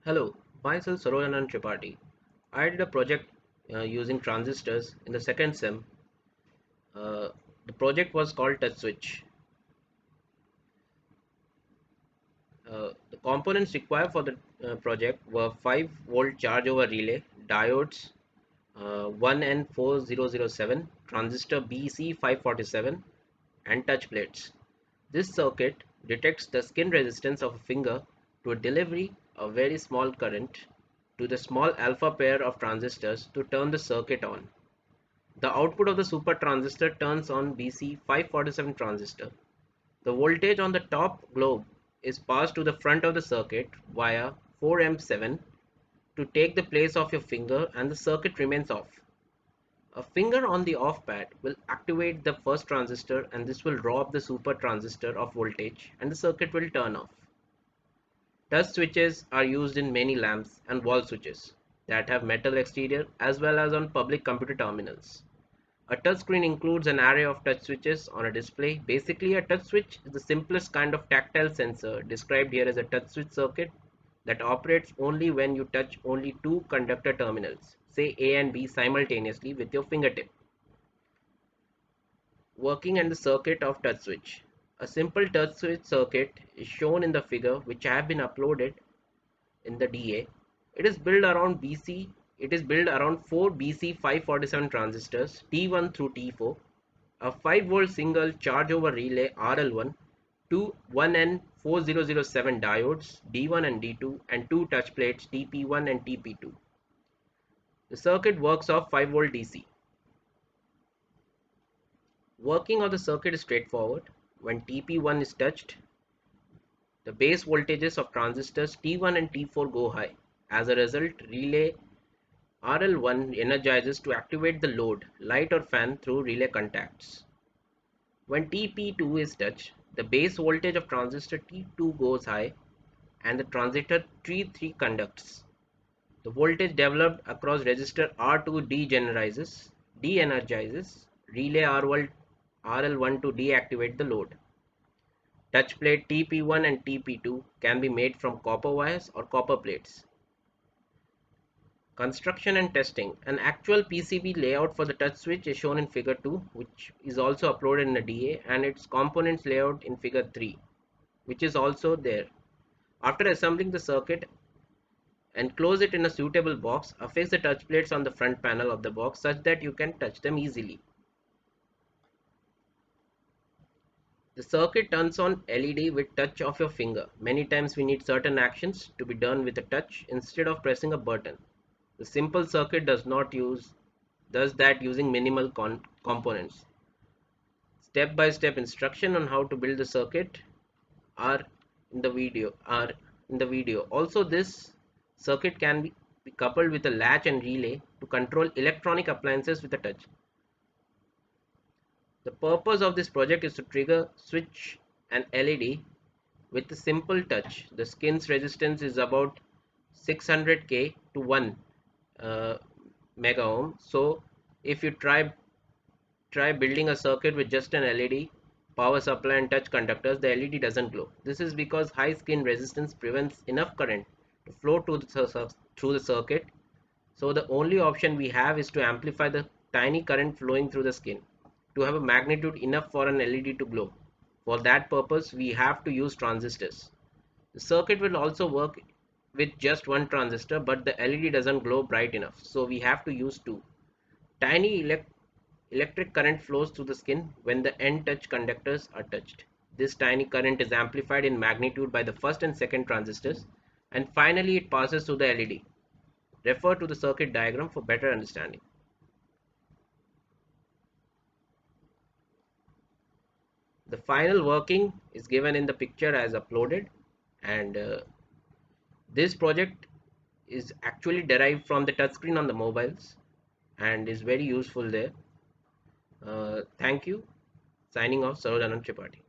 Hello, myself Sarojanan Tripathi. I did a project using transistors in the second sem. Uh, the project was called Touch Switch. The components required for the project were 5-volt charge over relay, diodes 1N4007, transistor BC547, and touch plates. This circuit detects the skin resistance of a finger to a delivery of very small current to the small alpha pair of transistors to turn the circuit on. The output of the super transistor turns on BC547 transistor. The voltage on the top globe is passed to the front of the circuit via 4M7 to take the place of your finger, and the circuit remains off. A finger on the off pad will activate the first transistor, and this will rob the super transistor of voltage and the circuit will turn off. Touch switches are used in many lamps and wall switches that have metal exterior as well as on public computer terminals. A touchscreen includes an array of touch switches on a display. Basically, a touch switch is the simplest kind of tactile sensor, described here as a touch switch circuit that operates only when you touch only two conductor terminals, say A and B, simultaneously with your fingertip. Working and the circuit of touch switch. A simple touch switch circuit is shown in the figure, which have been uploaded in the DA. It is built around four BC547 transistors T1 through T4, a 5-volt single charge over relay RL1, two 1N4007 diodes D1 and D2, and two touch plates TP1 and TP2. The circuit works off 5-volt DC. Working of the circuit is straightforward. When TP1 is touched, the base voltages of transistors T1 and T4 go high. As a result, relay RL1 energizes to activate the load, light or fan, through relay contacts. When TP2 is touched, the base voltage of transistor T2 goes high and the transistor T3 conducts. The voltage developed across resistor R2 de-energizes relay RL1 to deactivate the load. Touch plate TP1 and TP2 can be made from copper wires or copper plates. Construction and testing. An actual PCB layout for the touch switch is shown in figure 2, which is also uploaded in a DA, and its components layout in figure 3, which is also there. After assembling the circuit, enclose it in a suitable box, affix the touch plates on the front panel of the box such that you can touch them easily. The circuit turns on LED with touch of your finger. Many times we need certain actions to be done with a touch instead of pressing a button. The simple circuit does that using minimal components. Step-by-step instruction on how to build the circuit are in the video. Also, this circuit can be coupled with a latch and relay to control electronic appliances with a touch. The purpose of this project is to trigger switch an LED with a simple touch. The skin's resistance is about 600K to 1 mega ohm. So if you try building a circuit with just an LED, power supply and touch conductors, the LED doesn't glow. This is because high skin resistance prevents enough current to flow through the circuit. So the only option we have is to amplify the tiny current flowing through the skin to have a magnitude enough for an LED to glow. For that purpose, we have to use transistors. The circuit will also work with just one transistor, but the LED doesn't glow bright enough, so we have to use two. Tiny electric current flows through the skin when the end touch conductors are touched. This tiny current is amplified in magnitude by the first and second transistors, and finally it passes through the LED. Refer to the circuit diagram for better understanding. The final working is given in the picture as uploaded, and this project is actually derived from the touchscreen on the mobiles and is very useful there. Thank you. Signing off, Sarojanan Tripathi.